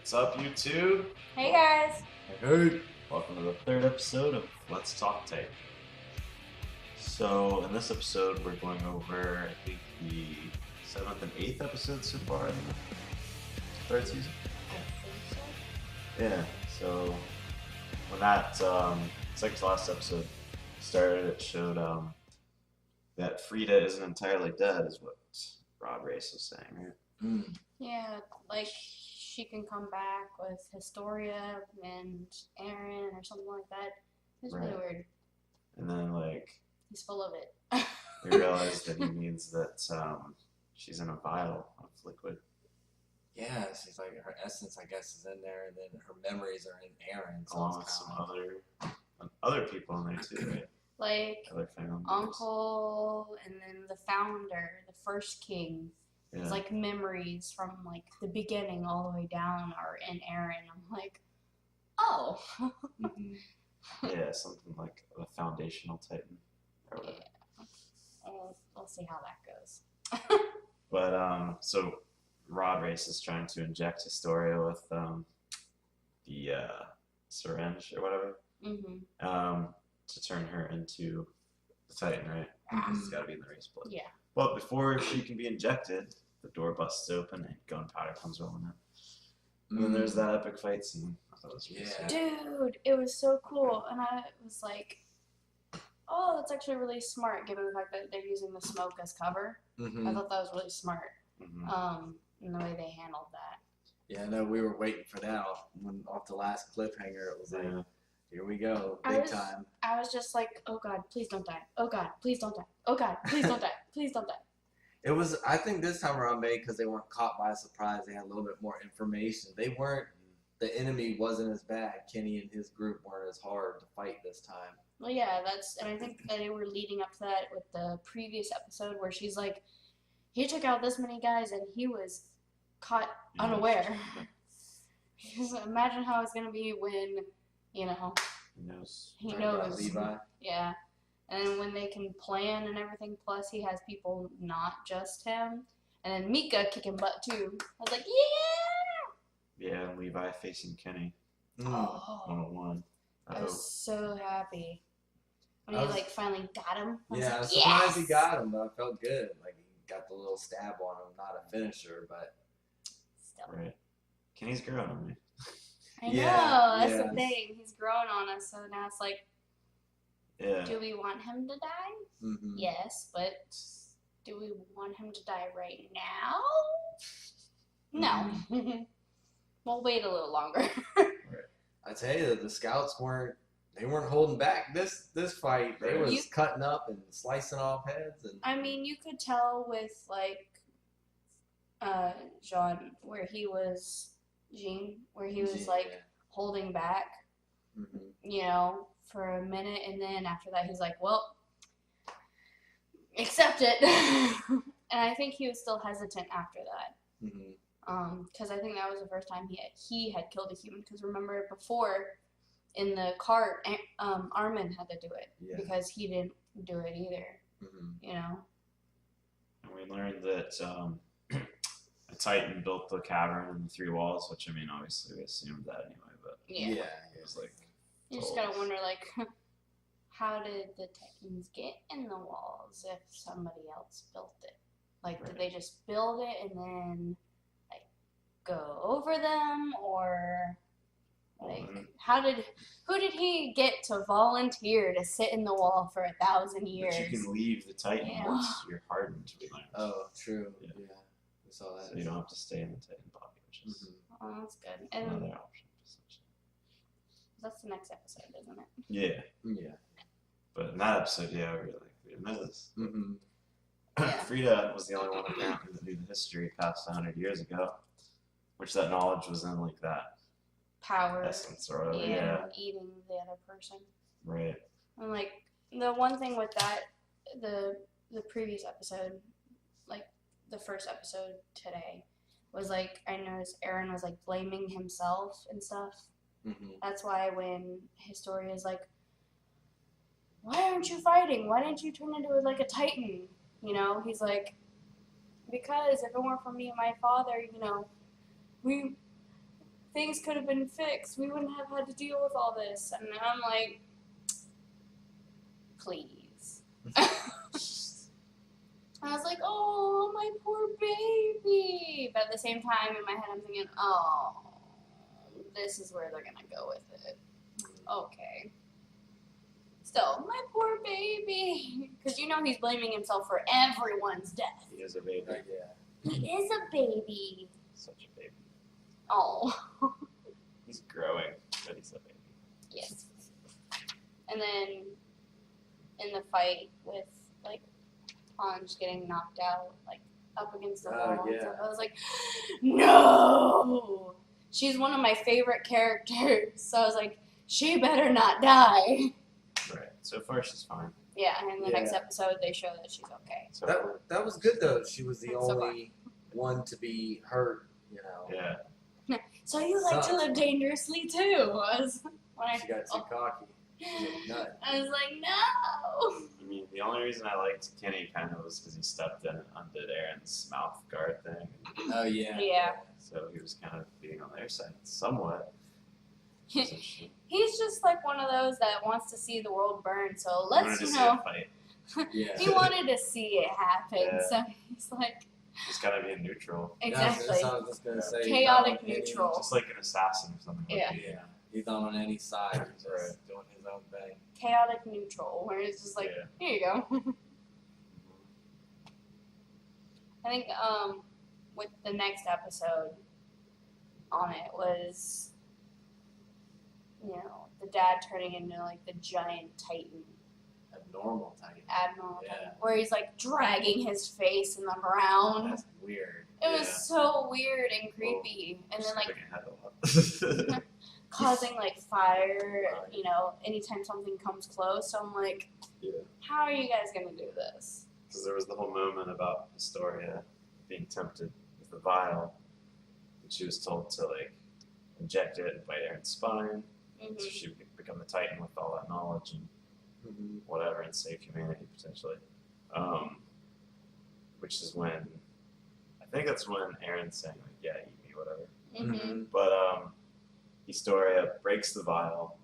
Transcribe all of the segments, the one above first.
What's up, YouTube? Hey guys! Hey, welcome to the third episode of Let's Talk Titan. So, in this episode, we're going over, I think, the 7th and 8th episodes so far in the third season. Yeah, so when that second to last episode started, it showed that Frida isn't entirely dead, is what Rod Race was saying, right? Mm. Yeah, like she can come back with Historia and Aaron or something like that. It's really Right. weird. And then, like, He's full of it. we realized that he means that she's in a vial of liquid. Yeah, she's like her essence, I guess, is in there, and then her memories are in Aaron. So Along with it's some kinda other people in there too, right? Like Other family members. Uncle and then the founder, the first king. Yeah. It's like memories from like the beginning all the way down are in Aaron. I'm like, oh. Mhm. Yeah, something like a foundational Titan or whatever. Yeah. We'll see how that goes. But so Rod Race is trying to inject Historia with the syringe or whatever to turn her into the Titan, right? It's got to be in the race blood. Yeah. But before she can be injected, the door busts open and gunpowder comes rolling in. And then there's that epic fight scene. I thought it was really Yeah. sweet. Dude, it was so cool. And I was like, oh, that's actually really smart given the fact that they're using the smoke as cover. Mhm. I thought that was really smart. Mhm. In the way they handled that. Yeah, no, we were waiting for that off the last cliffhanger. It was like, Yeah. here we go, I big was- time. I was just like, oh God, please don't die. Oh God, please don't die. Oh God, please don't die. Please don't die. It was, I think this time around, maybe because they weren't caught by surprise, they had a little bit more information. They weren't, the enemy wasn't as bad. Kenny and his group weren't as hard to fight this time. Well, yeah, and I think that they were leading up to that with the previous episode where she's like, he took out this many guys and he was caught unaware. Just imagine how it's gonna be when, He knows. he Talking about knows. Levi. Yeah. And when they can plan and everything, plus he has people not just him. And then Mika kicking butt too. I was like, yeah! Yeah, and Levi facing Kenny. Mm. Oh, 101. I was so happy. When I he was- like finally got him. I was Yeah, I like, was surprised yes! he got him, but I felt good. Like, he got the little stab on him, not a finisher, but Still. Right. Kenny's growing on me. I know, Yeah, that's yeah. the thing. He's growing on us, so now it's like, Yeah. do we want him to die? mhm. Yes, but do we want him to die right now? No. We'll wait a little longer. I tell you, the scouts weren't holding back this fight. They was You- cutting up and slicing off heads and I mean, you could tell with like Jean where he was like holding back, Mhm. you know, for a minute, and then after that he's like, well, accept it. And I think he was still hesitant after that. Mhm. Because I think that was the first time he had killed a human. Because remember before, in the cart, Armin had to do it Yeah. because he didn't do it either. Mhm. You know. And we learned that a Titan built the cavern and the three walls, which I mean, obviously we assumed that anyway, but Yeah. it was like You just gotta wonder, like, how did the Titans get in the walls if somebody else built it? Like, Right. did they just build it and then like go over them, or like who did he get to volunteer to sit in the wall for 1,000 years? But you can leave the Titan Yeah. once you're hardened. We learned. Oh, true. Yeah. Yeah. We saw that. So you don't have to stay in the Titan body, which is Mhm. Oh, that's good. And another option. Essentially. that's the next episode, isn't it? Yeah, Yeah. but in that episode, yeah, we were like, we didn't know this. Mhm. Yeah. Frida was the only one apparently that knew the history past 100 years ago, which that knowledge was in like that Power. essence or whatever. Yeah, eating the other person. Right. And like the one thing with that, the previous episode, like the first episode today, was like I noticed Aaron was like blaming himself and stuff. Mhm. That's why when Historia is like, why aren't you fighting? Why didn't you turn into like a Titan? You know, he's like, because if it weren't for me and my father, you know, we things could have been fixed. We wouldn't have had to deal with all this. And I'm like, please. I was like, oh, my poor baby. But at the same time, in my head, I'm thinking, oh, this is where they're going to go with it. Okay. Still, my poor baby. Because you know he's blaming himself for everyone's death. He is a baby. Yeah. He is a baby. Such a baby. Oh. He's growing, but he's a baby. Yes. And then in the fight with, like, Hanj getting knocked out, like, up against the wall. Oh, yeah. So I was like, no! She's one of my favorite characters. So I was like, she better not die. Right. So far, she's fine. Yeah, and in the Yeah. next episode, they show that she's okay. So That was good though. She was the So far. only one to be hurt. You know. yeah. So you like to live dangerously too? Was when I She got too cocky. She was a nut. I was like, no. I mean, the only reason I liked Kenny kind of was because he stepped in and undid Aaron's mouth guard thing. Oh yeah. Yeah. So he was kind of being on their side somewhat. So she He's just like one of those that wants to see the world burn. So wanted let's, to you see know, a fight. Yeah. he wanted to see it happen. Yeah. So he's like, He's got to be neutral. exactly. That's what I was just gonna say. Chaotic He's not on neutral. Just like an assassin or something. Yeah. Would be. Yeah. He's not on any side. He's just Right. doing his own thing. Chaotic neutral, where it's just like, Yeah. here you go. I think with the next episode on it was, you know, the dad turning into like the giant titan, Abnormal type. Admiral Yeah. Titan, where he's like dragging his face in the ground. That's weird. It was Yeah. so weird and creepy, and then like Skipping ahead a lot. causing like fire. You know, anytime something comes close, so I'm like, Yeah. how are you guys gonna do this? Because there was the whole moment about Astoria being tempted with the vial, and she was told to like inject it and bite Aaron's spine, Mm-hmm. so she would become the Titan with all that knowledge and Mm-hmm. whatever, and save humanity potentially. Which is when I think that's when Aaron's saying like, "Yeah, eat me, whatever." Mm-hmm. But Astoria breaks the vial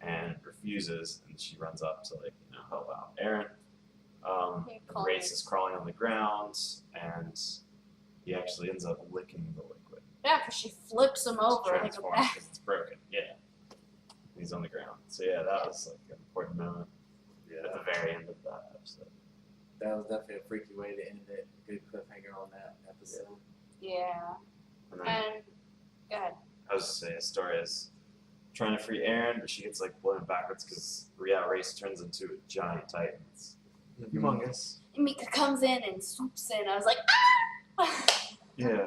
and refuses, and she runs up to like help out Aaron. And Race is crawling on the ground, and he actually ends up licking the liquid. Yeah, because she flips him over like a Transforms bat. because it's broken. Yeah, he's on the ground. So yeah, that was like an important moment at the very end of that episode. That was definitely a freaky way to end it. Good cliffhanger on that episode. Yeah. And then And go ahead. I was just saying, Astoria's trying to free Aaron, but she gets like blown backwards because Race turns into a giant titan. It's humongous. And Mika comes in and swoops in. I was like, ah! Yeah.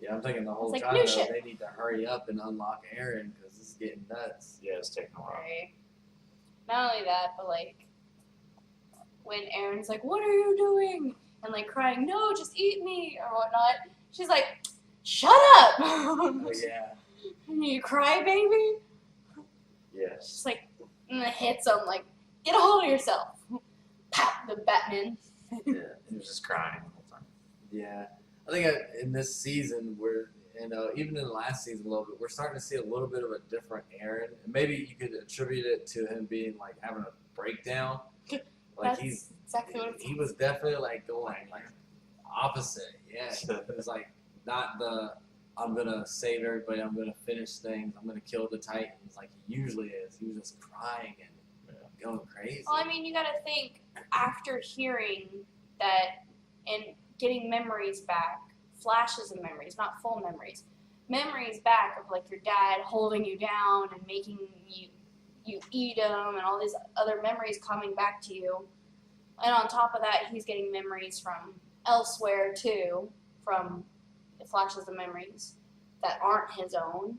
Yeah, I'm thinking the whole It's like time new though, shit. they need to hurry up and unlock Aaron because this is getting nuts. Yeah, it's taking a while. Right. Not only that, but like when Aaron's like, "What are you doing?" and like crying, "No, just eat me" or whatnot. She's like, "Shut up!" Oh yeah. You cry, baby. Yes. Just like and it hits him like, "Get a hold of yourself." Pop the Batman. Yeah. He was just crying the whole time. Yeah. I think in this season we're even in the last season a little bit, we're starting to see a little bit of a different Aaron. And maybe you could attribute it to him being like having a breakdown. Like That's exactly what he was definitely like going like opposite. Yeah. It was like not the I'm gonna save everybody, I'm gonna finish things, I'm gonna kill the Titans like he usually is. He was just crying and going crazy. Well, I mean, you got to think after hearing that and getting memories back, flashes of memories, not full memories, memories back of like your dad holding you down and making you eat him and all these other memories coming back to you. And on top of that, he's getting memories from elsewhere too, from the flashes of memories that aren't his own,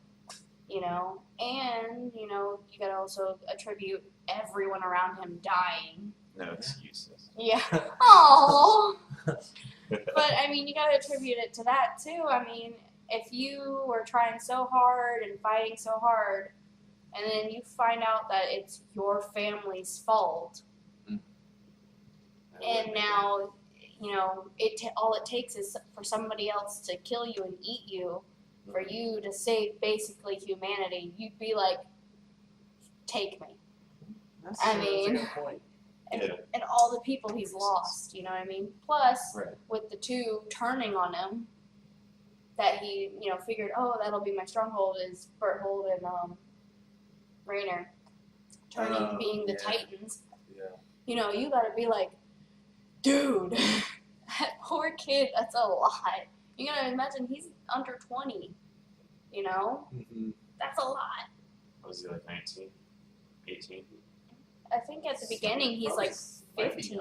you know. And, you know, you got to also attribute everyone around him dying. No excuses. Yeah. Aww. But, I mean, you got to attribute it to that, too. I mean, if you were trying so hard and fighting so hard, and then you find out that it's your family's fault, and now, you know, all it takes is for somebody else to kill you and eat you, for you to save basically humanity, you'd be like, take me. That's I a mean, good point. and all the people he's lost, you know what I mean? Plus, Right. with the two turning on him, that he, figured, oh, that'll be my stronghold is Berthold and Raynor turning, being the Titans. Yeah. You gotta be like, dude, that poor kid, that's a lot. You gotta imagine he's under 20, Mm-hmm. That's a lot. Was he like 19, 18? I think at the beginning he's like 15.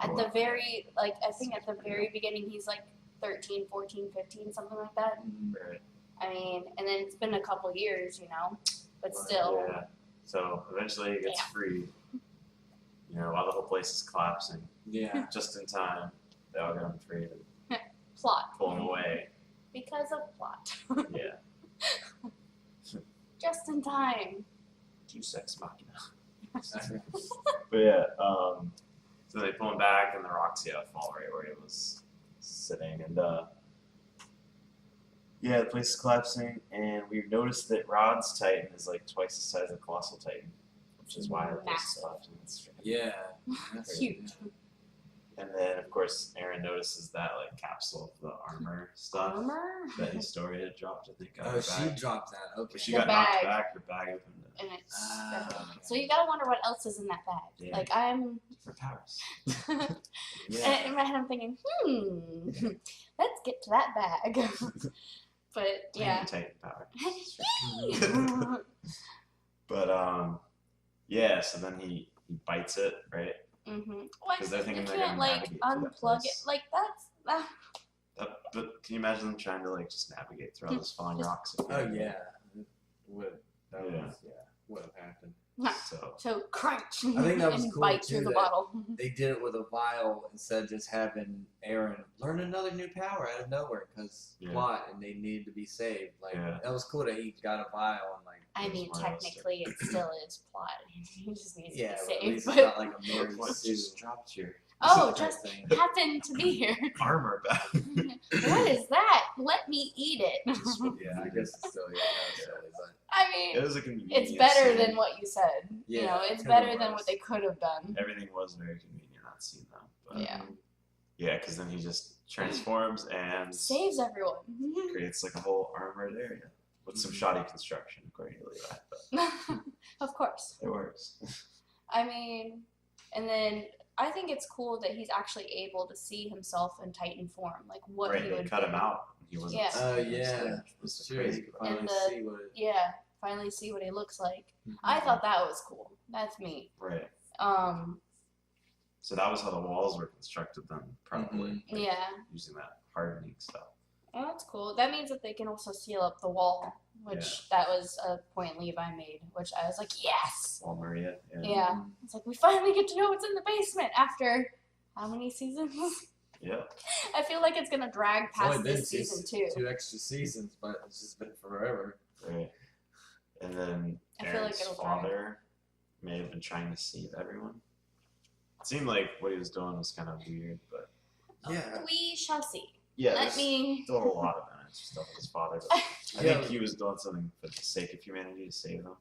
At the very, I think at the very beginning he's like 13, 14, 15, something like that. Right. I mean, and then it's been a couple years, but still. Yeah. So eventually he gets freed. While the whole place is collapsing. Yeah. Just in time, they all get him freed and Plot. pull him away. Because of plot. Yeah. Just in time. Deus ex machina. But yeah, so they pull him back and the rocks fall right where he was sitting, and the place is collapsing, and we've noticed that Rod's Titan is like twice the size of Colossal Titan, which is why the place is collapsing. Yeah. That's huge. And then of course Aaron notices that capsule of the armor stuff that Historia had dropped. I think. Oh, she dropped that. Okay. But she The got bag. knocked back. Her bag opened. And it's Okay. so you gotta wonder what else is in that bag. Yeah. I'm For powers. Yeah. and in my head I'm thinking, let's get to that bag. But yeah. Titan power. But yeah, so then he bites it, right? Mm-hmm. Because they're thinking you they're can't gonna navigate through that unplug it. place. That's But can you imagine them trying to just navigate through all those falling rocks? Oh yeah. That Yeah. would have happened. so crunch. I think that was and cool, bite too, through the that- bottle. They did it with a vial instead of just having Aaron learn another new power out of nowhere because plot and they needed to be saved. That was cool that he got a vial and I mean, technically, it still is plot. He just needs to be but at saved. least But it's not like a Mary What Sue. just dropped your just thing. happened to be here. armor back? What is that? Let me eat it. Yeah, I guess it's silly. But I mean, It was a convenient it's better scene. than what you said. Yeah, It's it better was. than what they could have done. Everything was very convenient that scene though. But Yeah. yeah, because then he just transforms and Saves everyone. creates a whole armored area with some shoddy construction, according to Levi. But Of course. it works. I mean, and then I think it's cool that he's actually able to see himself in Titan form, like what Right, he they would cut be. him out. He wasn't. Yeah. Oh seen, yeah, so it's it's true. crazy. You can finally the- see what it. Yeah, finally see what he looks like. Mhm. I thought that was cool. That's me. Right. Um, So that was how the walls were constructed then, probably. like, yeah. Using that hardening stuff. Well, that's cool. That means that they can also seal up the wall, which that was a point Levi made, which I was like, yes! Wall Maria. Yeah. It's like, we finally get to know what's in the basement after how many seasons? Yeah. I feel like it's going to drag It's only past been this season, too. 2 extra seasons, but it's just been forever. Right. And then I feel like Aaron's it'll drag. father may have been trying to save everyone. It seemed like what he was doing was kind of weird, but Yeah. We shall see. yeah, Let there's me. still a lot of unanswered stuff with his father. But I think he was doing something for the sake of humanity to save them.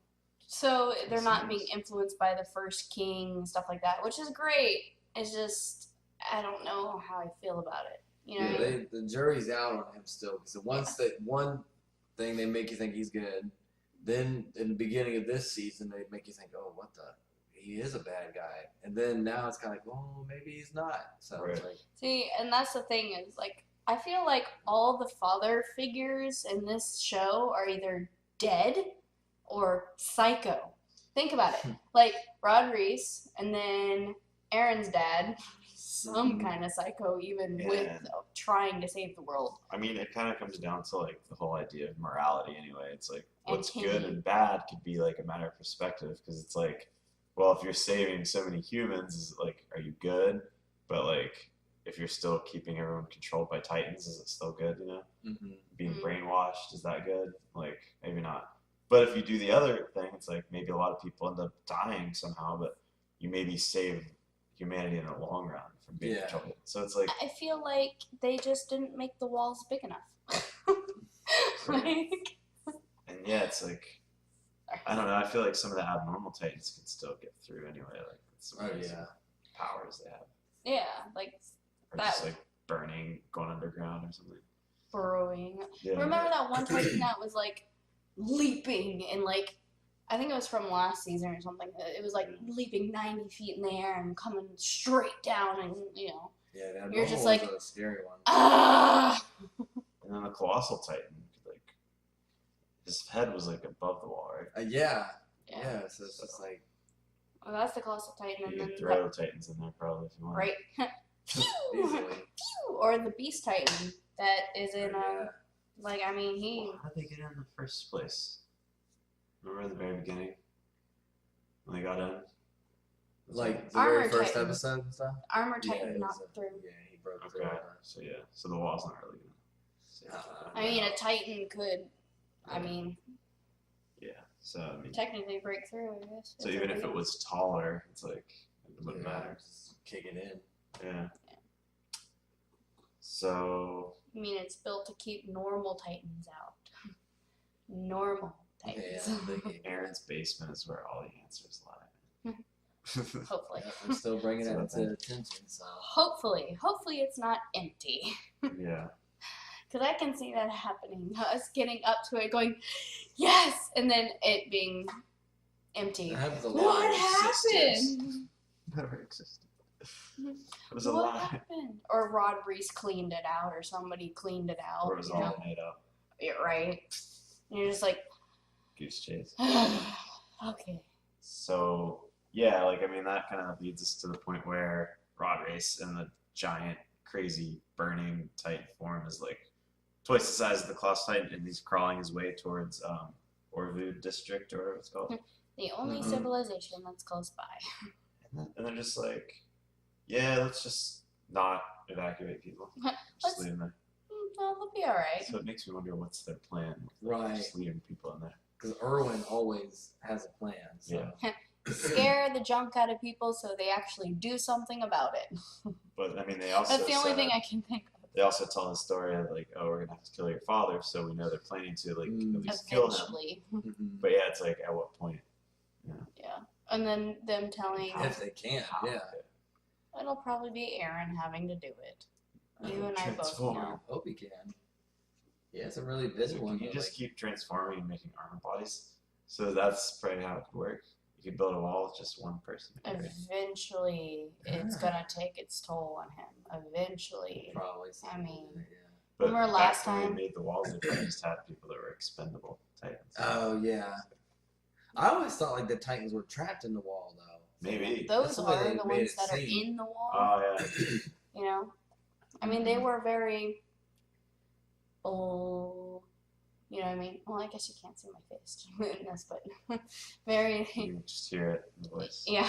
So they're not being influenced by the first king and stuff like that, which is great. It's just, I don't know how I feel about it. You know what I mean? The jury's out on him still because once that one thing they make you think he's good, then in the beginning of this season they make you think, oh, what the. He is a bad guy, and then now it's kind of like, well, maybe he's not. So it's like, See, and that's the thing is, I feel like all the father figures in this show are either dead or psycho. Think about it. Like, Rod Reese, and then Aaron's dad, some kind of psycho, even with trying to save the world. I mean, it kind of comes down to the whole idea of morality anyway. It's like what's And good and bad could be a matter of perspective, because it's like, well, if you're saving so many humans, is it are you good? But if you're still keeping everyone controlled by Titans, is it still good? Being brainwashed, is that good? Maybe not. But if you do the other thing, it's maybe a lot of people end up dying somehow, but you maybe save humanity in the long run from being controlled. So it's I feel like they just didn't make the walls big enough. Like, And yeah, it's like, I don't know. I feel like some of the abnormal Titans can still get through anyway. Like some crazy powers they have. Yeah, like Or that. just like burning, going underground or something. Burrowing. Yeah. Remember that one Titan that was like leaping and like, I think it was from last season or something. It was like leaping 90 feet in the air and coming straight down, and you know. Yeah, that you're just was like a scary one. Ah. And then the Colossal Titan, like his head was like above the wall, right? Yeah. So it's just like. Well, that's the Colossal Titan, and You then can throw Titans in there probably if you want. right. Easily. Or the Beast Titan that is in like, I mean, he. How did they get in the first place? Remember in the very beginning when they got in? Like the Armor very first Titan. episode and stuff? Armor Titan it was knocked through. Yeah, he broke through. Okay, so yeah, so the wall's not really gonna. I mean, a Titan could, I mean. Yeah, so I mean. Technically break through, I guess. So even if it was taller, it's like it wouldn't matter. Just kick it in. Yeah. So. I mean, it's built to keep normal Titans out. Normal Titans. Yeah, Aaron's basement is where all the answers lie. Hopefully. Yeah, I'm still bringing it to attention, so. Hopefully it's not empty. Yeah. Because I can see that happening. Us getting up to it, going, yes, and then it being empty. What happened? Never existed. It was a what lie. happened? Or Rod Reese cleaned it out, or somebody cleaned it out. Or it was all made up. Yeah, right. And you're just like, Goose chase. okay. So yeah, like I mean that kind of leads us to the point where Rod Race in the giant, crazy, burning Titan form is like twice the size of the Colossal Titan, and he's crawling his way towards Orvu district or whatever it's called. The only civilization that's close by. And they're just like, yeah, let's just not evacuate people. Just leave them there. Well, they'll be alright. So it makes me wonder what's their plan. Right. Just leaving people in there. Because Irwin always has a plan. So. Yeah. Scare the junk out of people so they actually do something about it. But I mean, they also That's the only thing I can think of. They also tell the story of like, oh, we're gonna have to kill your father, so we know they're planning to like at least kill him. Eventually. But yeah, it's like at what point? Yeah. And then them telling If they can, yeah. it'll probably be Aaron having to do it. You and I both Transform. know. Hope he can. Yeah, it's a really busy one. You just keep transforming and making armor bodies. So that's probably how it could work. You could build a wall with just one person. Eventually, it's gonna take its toll on him. Eventually. Probably. I mean, But remember back last when time? they made the walls, they just had people that were expendable Titans. Oh, yeah. I always thought like the Titans were trapped in the wall, though. Maybe. Those the way are they the made ones it that are seem. in the wall. Oh yeah. You know? I mean, they were very. Oh. You know what I mean? Well, I guess you can't see my face in this, but very. You can just hear it in the voice. Yeah.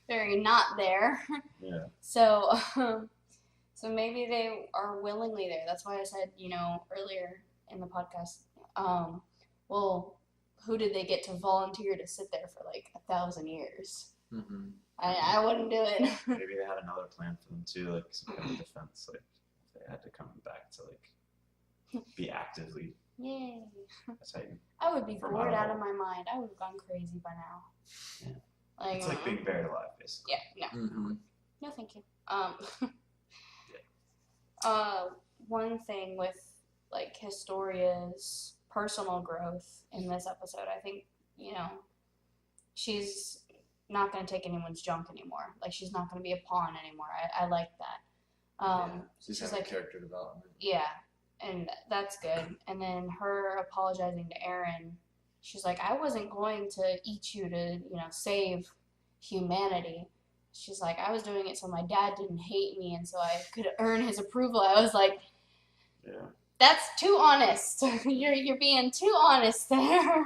Very not there. Yeah. So, so maybe they are willingly there. That's why I said, you know, earlier in the podcast, well, who did they get to volunteer to sit there for like 1,000 years? Mm-hmm. I wouldn't do it. Maybe they had another plan for them too, like some kind of defense. Like if they had to come back to like be actively Yay. a Titan. I would be From bored out Idaho. of my mind. I would have gone crazy by now. Yeah. It's like being buried alive, basically. Yeah, no. Mm-hmm. No, thank you. One thing with like Historia's personal growth in this episode, I think, you know, she's not going to take anyone's junk anymore. Like, she's not going to be a pawn anymore. I like that. Yeah, she's she's having like character development. Yeah, and that's good. And then her apologizing to Aaron, she's like, I wasn't going to eat you to, you know, save humanity. She's like, I was doing it so my dad didn't hate me and so I could earn his approval. I was like, Yeah. that's too honest. You're being too honest there.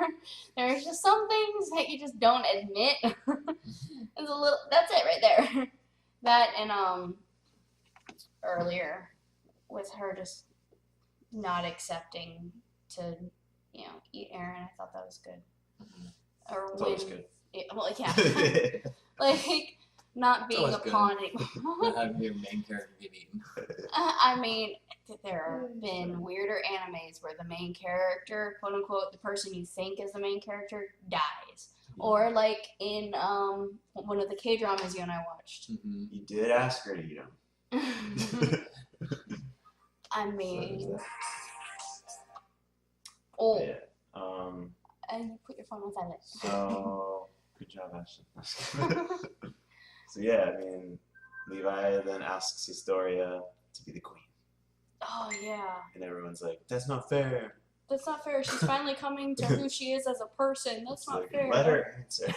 There's just some things that you just don't admit. It's a little. That's it right there. That and earlier with her just not accepting to, you know, eat Aaron. I thought that was good. Mm-hmm. Or It's always good. Well, yeah. Like not being a always good. pawn anymore. Having your main character get eaten. I mean, there have been weirder animes where the main character, quote unquote, the person you think is the main character, dies. Yeah. Or like in one of the K-dramas you and I watched. Mm-hmm. You did ask her to eat them. I mean... Oh. Yeah. And you put your phone on silent. So, good job, Ashley. So yeah, I mean, Levi then asks Historia to be the queen. Oh, yeah. And everyone's like, that's not fair. That's not fair. She's finally coming to who she is as a person. That's it's not like, fair. Let her answer.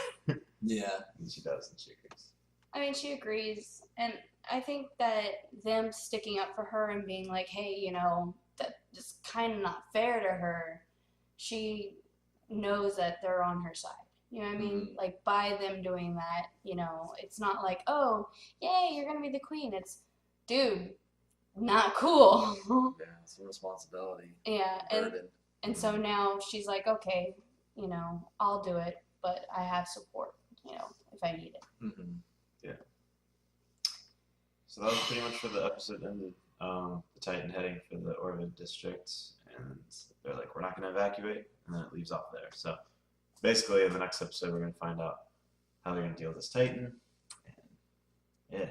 Yeah. And she does, and she agrees. I mean, she agrees. And I think that them sticking up for her and being like, hey, you know, that's kind of not fair to her. She knows that they're on her side. You know what I mean? Mm-hmm. Like, by them doing that, you know, it's not like, oh, yay, you're going to be the queen. It's, dude, not cool. Yeah, it's a responsibility. Yeah, and so now she's like, okay, you know, I'll do it, but I have support, you know, if I need it. Mm-hmm. Yeah. So that was pretty much where the episode ended. The Titan heading for the Orvid district, and they're like, we're not going to evacuate, and then it leaves off there. So basically, in the next episode, we're going to find out how they're going to deal with this Titan. And, yeah.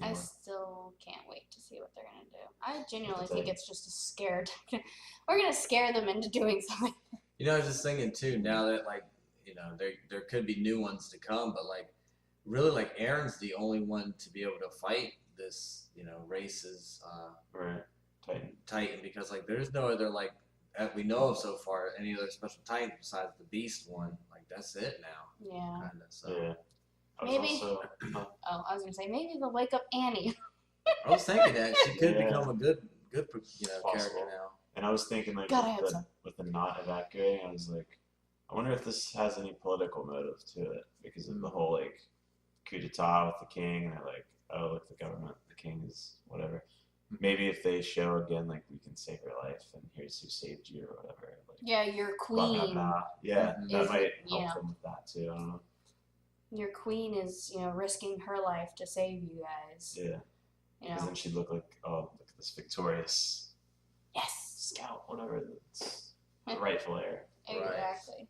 I still can't wait to see what they're going to do. I genuinely think it's just a scare. We're going to scare them into doing something. You know, I was just thinking, too, now that, like, you know, there could be new ones to come, but, like, really, like, Aaron's the only one to be able to fight this, you know, race's right. Titan, because, like, there's no other, like, that we know of so far, any other special Titans besides the Beast one. Like, that's it now. Yeah. Kinda, so. Yeah. Maybe. I was gonna say maybe they'll wake up Annie. I was thinking that she could become a good, you know, character now. And I was thinking like with the not evacuating, I was like, I wonder if this has any political motive to it because of the whole like coup d'état with the king, and they're like, oh look, the government, the king is whatever. Maybe if they show again, like we can save your life, and here's who saved you or whatever. Like, yeah, your queen. Blah, blah, blah. Yeah, that might help them with that too. I don't know. Your queen is, you know, risking her life to save you guys. Yeah. You know. Because then she'd look like, oh, look at this victorious scout, whatever. It's the rightful heir. Exactly. Right.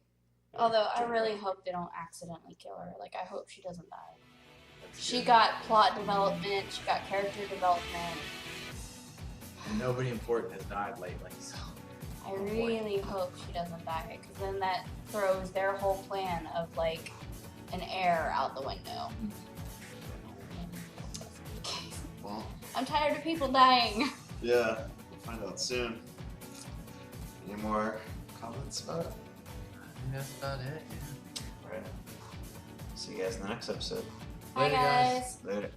Although I really hope they don't accidentally kill her. Like, I hope she doesn't die. She got plot development. She got character development. And nobody important has died lately, so. I really hope she doesn't die, because then that throws their whole plan of, like, an heir out the window. Well, I'm tired of people dying. Yeah, we'll find out soon. Any more comments about it? I think that's about it, yeah. Alright. See you guys in the next episode. Bye, guys. Later.